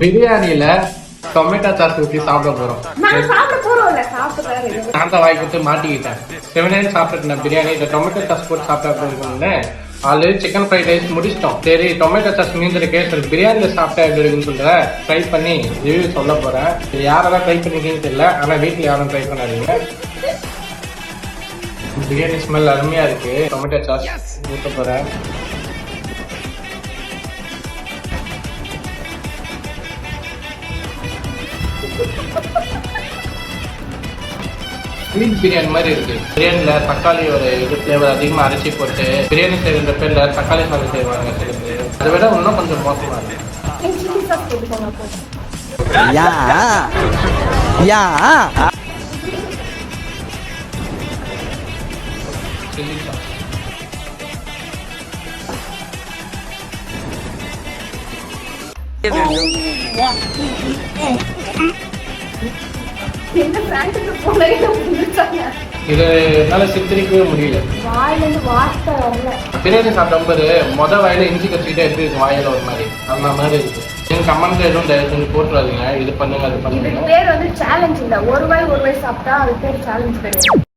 பிரியாணியில tomato sauce ஊற்றி சாப்பிட போறோம். நான் தான் வாய் கொடுத்து மாட்டிக்கிட்டேன். 7 சாப்பிட்டுட்டேன் பிரியாணி. இந்த டொமேட்டோ சாஸ் போட்டு சாப்பிட்டா இருக்குன்னு ஆல்ரெடி சிக்கன் ஃப்ரைட் ரைஸ் முடிச்சிட்டோம். சரி டொமேட்டோ சாஸ் மீந்திருக்கே சரி பிரியாணியில சாப்பிட்டா எப்படி இருக்குன்னு சொல்ற ட்ரை பண்ணி ரிவ்யூ சொல்ல போறேன். இது யாரெல்லாம் ட்ரை பண்ணிருக்கீங்கன்னு தெரியல, ஆனா வீட்டுல யாரும் ட்ரை பண்ணாதீங்க. பிரியாணி ஸ்மெல் அருமையா இருக்கு. டொமேட்டோ சாஸ் ஊற்ற போறேன். ஸ்வீட் பிரியாணி மாதிரி இருக்கு. பிரியாணில தக்காளி ஒரு இது ஃபிளேவர் அதிகமா அரைச்சி போட்டு பிரியாணி செய்கிற பேர்ல தக்காளி சாதம் செய்வாங்க சில பேர். அதை விட இன்னும் கொஞ்சம் மோசமா இருக்கு. சில்லி சாஸ் இது என்னால சித்தரிக்கவே முடியல. பிரியாணி சாப்பிடும்போது வாயில இஞ்சி கச்சிக்கிட்டே எப்படி இருக்கு வாயில ஒரு மாதிரி அந்த மாதிரி இருக்கு. நீங்க கமெண்ட்ல எதுவும் தயவு செஞ்சு போட்டுறாதீங்க. இது பண்ணுங்க அது பண்ணுங்க. பேர் வந்து சேலஞ்ச் இல்ல. ஒரு வாய் சாப்பிட்டா அது பேர் சேலஞ்ச் கிடையாது.